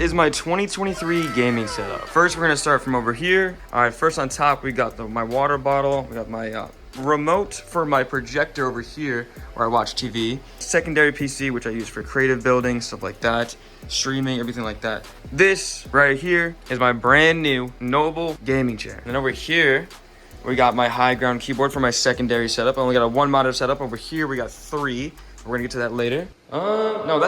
is my 2023 gaming setup. First, we're gonna start from over here. All right, first on top, we got my water bottle. We got my remote for my projector over here where I watch TV. Secondary PC, which I use for creative building, stuff like that. Streaming, everything like that. This right here is my brand new Noble gaming chair. And then over here, we got my high ground keyboard for my secondary setup. I only got a 1 monitor setup. Over here, we got 3. We're gonna get to that later. No,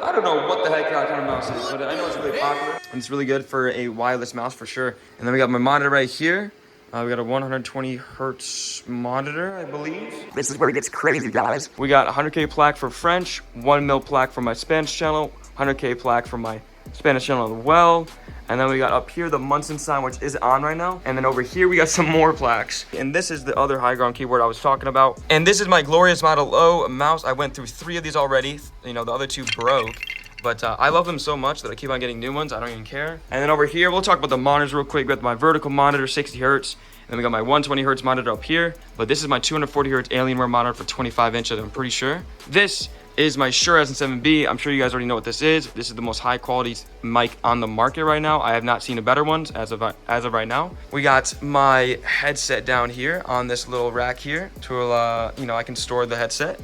I don't know what the heck that kind of mouse is, but I know it's really popular. And it's really good for a wireless mouse for sure. And then we got my monitor right here. We got a 120 hertz monitor, I believe. This is where it gets crazy, guys. We got 100K plaque for French, 1 mil plaque for my Spanish channel, 100K plaque for my Spanish channel as well. And then we got up here the Munson sign, which is on right now. And then over here, we got some more plaques. And this is the other high ground keyboard I was talking about. And this is my glorious Model O mouse. I went through 3 of these already. You know, the other 2 broke. But I love them so much that I keep on getting new ones. I don't even care. And then over here, we'll talk about the monitors real quick. We got my vertical monitor, 60 hertz. And then we got my 120 hertz monitor up here. But this is my 240 hertz Alienware monitor for 25 inches, I'm pretty sure. This is my Shure SM7B. I'm sure you guys already know what this is. This is the most high quality mic on the market right now. I have not seen a better one as of right now. We got my headset down here on this little rack here to, you know, I can store the headset.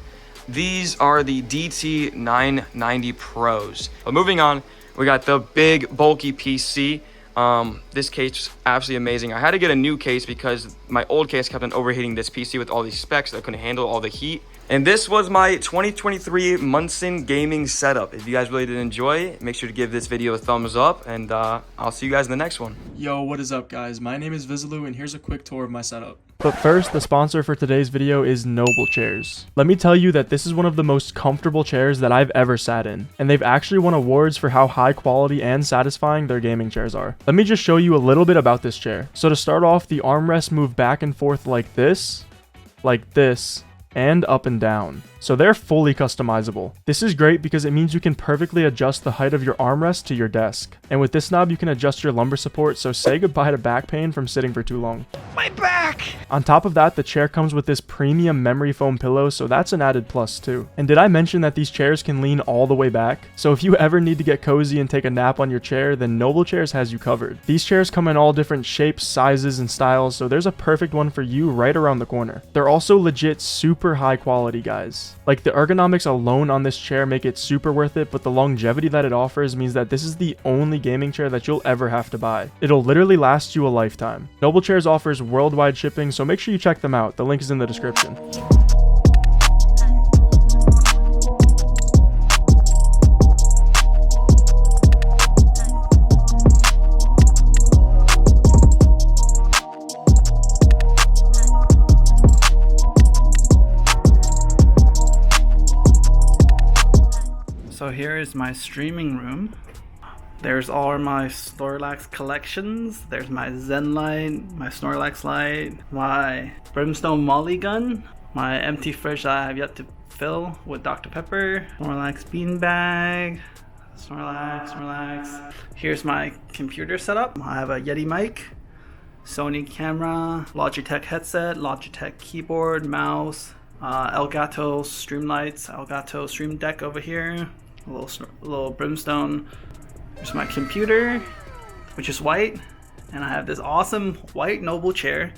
These are the DT990 Pros. But moving on, we got the big bulky PC. This case is absolutely amazing. I had to get a new case because my old case kept on overheating this PC with all these specs that I couldn't handle all the heat. And this was my 2023 Munson gaming setup. If you guys really did enjoy it, make sure to give this video a thumbs up, and I'll see you guys in the next one. Yo, what is up, guys? My name is Vizeloo, and here's a quick tour of my setup. But first, the sponsor for today's video is Noble Chairs. Let me tell you that this is one of the most comfortable chairs that I've ever sat in, and they've actually won awards for how high quality and satisfying their gaming chairs are. Let me just show you a little bit about this chair. So to start off, the armrests move back and forth like this, and up and down. So they're fully customizable. This is great because it means you can perfectly adjust the height of your armrest to your desk. And with this knob, you can adjust your lumbar support, so say goodbye to back pain from sitting for too long. My back! On top of that, the chair comes with this premium memory foam pillow, so that's an added plus too. And did I mention that these chairs can lean all the way back? So if you ever need to get cozy and take a nap on your chair, then Noble Chairs has you covered. These chairs come in all different shapes, sizes, and styles, so there's a perfect one for you right around the corner. They're also legit super high quality, guys. Like, the ergonomics alone on this chair make it super worth it, but the longevity that it offers means that this is the only gaming chair that you'll ever have to buy. It'll literally last you a lifetime. Noble Chairs offers worldwide shipping, so make sure you check them out. The link is in the description. So here is my streaming room. There's all my Snorlax collections. There's my Xen light, my Snorlax light, my Brimstone Molly gun, my empty fridge that I have yet to fill with Dr. Pepper, Snorlax beanbag, Snorlax. Here's my computer setup. I have a Yeti mic, Sony camera, Logitech headset, Logitech keyboard, mouse, Elgato stream lights, Elgato stream deck over here, a little Brimstone. There's my computer, which is white, and I have this awesome white Noble chair,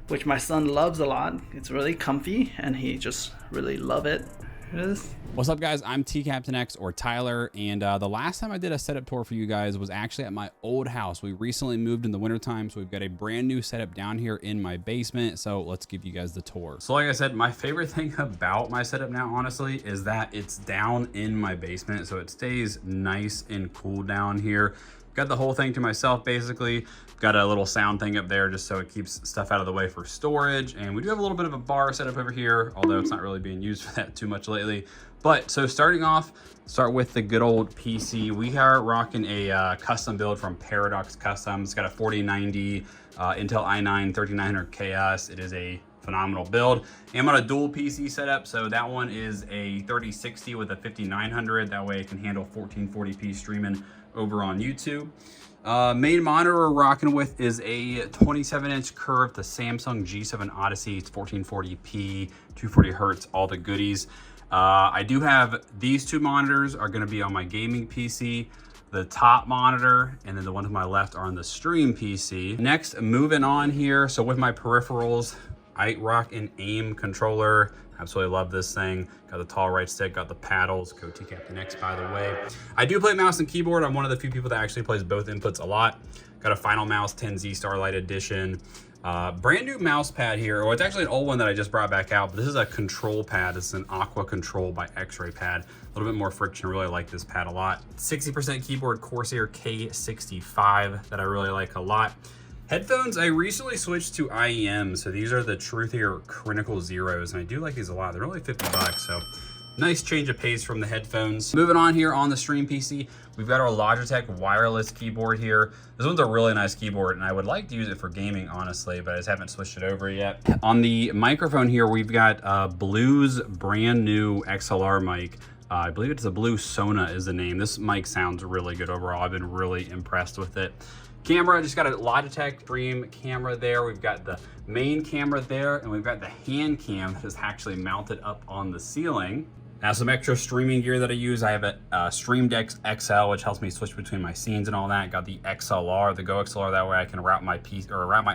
which my son loves a lot. It's really comfy, and he just really love it. Here it is. What's up, guys? I'm TCaptainX, or Tyler, and the last time I did a setup tour for you guys was actually at my old house. We recently moved in the wintertime, so we've got a brand new setup down here in my basement, so let's give you guys the tour. So like I said, my favorite thing about my setup now, honestly, is that it's down in my basement, so it stays nice and cool down here. Got the whole thing to myself, basically. Got a little sound thing up there just so it keeps stuff out of the way for storage. And we do have a little bit of a bar set up over here, although it's not really being used for that too much lately. But so starting off, start with the good old PC. We are rocking a custom build from Paradox Custom. It's got a 4090 Intel i9 3900 KS. It is a phenomenal build. I'm on a dual PC setup, so that one is a 3060 with a 5900. That way it can handle 1440p streaming over on YouTube. Main monitor we're rocking with is a 27-inch curve, the Samsung G7 Odyssey. It's 1440p, 240 hertz, all the goodies. I do have these two monitors are going to be on my gaming PC. the top monitor, and then the one to my left are on the stream PC. Next, moving on here. So with my peripherals, I rock an aim controller. Absolutely love this thing. Got the tall right stick, got the paddles. Go TCaptainX, by the way. I do play mouse and keyboard. I'm one of the few people that actually plays both inputs a lot. Got a Final Mouse 10Z Starlight Edition. Brand new mouse pad here. Oh, it's actually an old one that I just brought back out, but this is a control pad. It's an Aqua Control by X-Ray pad. A little bit more friction. I really like this pad a lot. 60% keyboard Corsair K65 that I really like a lot. Headphones, I recently switched to IEM, so these are the Truthier Critical Zeros, and I do like these a lot. They're only 50 bucks, so nice change of pace from the headphones. Moving on here on the stream PC, we've got our Logitech wireless keyboard here. This one's a really nice keyboard, and I would like to use it for gaming, honestly, but I just haven't switched it over yet. On the microphone here, we've got Blue's brand new XLR mic. I believe it's a Blue Sona is the name. This mic sounds really good overall. I've been really impressed with it. Camera, just got a Logitech Stream camera there. We've got the main camera there, and we've got the hand cam that is actually mounted up on the ceiling. Now, some extra streaming gear that I use. I have a Stream Deck XL, which helps me switch between my scenes and all that. Got the XLR, the Go XLR. That way I can route my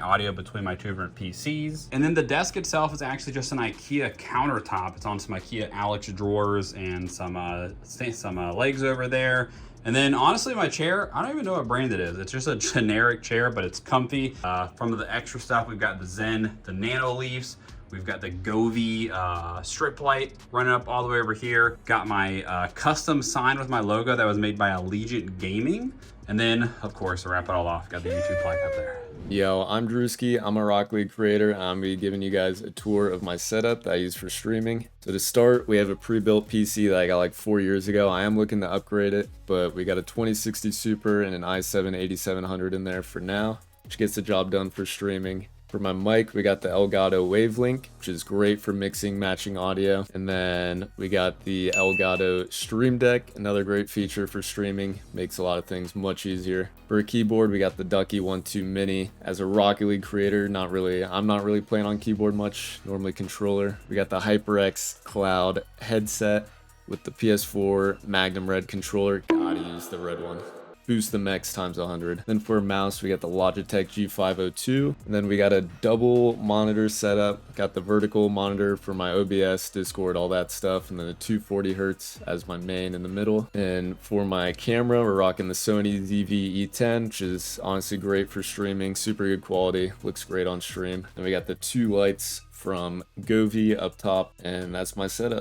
audio between my two different PCs. And then the desk itself is actually just an IKEA countertop. It's on some IKEA Alex drawers and some legs over there. And then honestly, my chair, I don't even know what brand it is. It's just a generic chair, but it's comfy. From the extra stuff, we've got the Xen, the Nano Leafs. We've got the Govee strip light running up all the way over here. Got my custom sign with my logo that was made by Allegiant Gaming. And then, of course, to wrap it all off, got the YouTube plug up there. Yo, I'm Drewski. I'm a Rocket League creator. I'm gonna be giving you guys a tour of my setup that I use for streaming. So to start, we have a pre-built PC that I got like 4 years ago. I am looking to upgrade it, but we got a 2060 Super and an i7-8700 in there for now, which gets the job done for streaming. For my mic, we got the Elgato Wavelink, which is great for mixing, matching audio. And then we got the Elgato Stream Deck, another great feature for streaming, makes a lot of things much easier. For a keyboard, we got the Ducky 1-2 Mini. As a Rocket League creator, I'm not really playing on keyboard much, normally controller. We got the HyperX Cloud headset with the PS4 Magnum Red controller. Gotta use the red one. Boost the max times 100. Then for a mouse, we got the Logitech G502. And then we got a double monitor setup. Got the vertical monitor for my OBS, Discord, all that stuff. And then a 240 Hertz as my main in the middle. And for my camera, we're rocking the Sony ZV-E10, which is honestly great for streaming. Super good quality, looks great on stream. And we got the two lights from Govee up top, and that's my setup.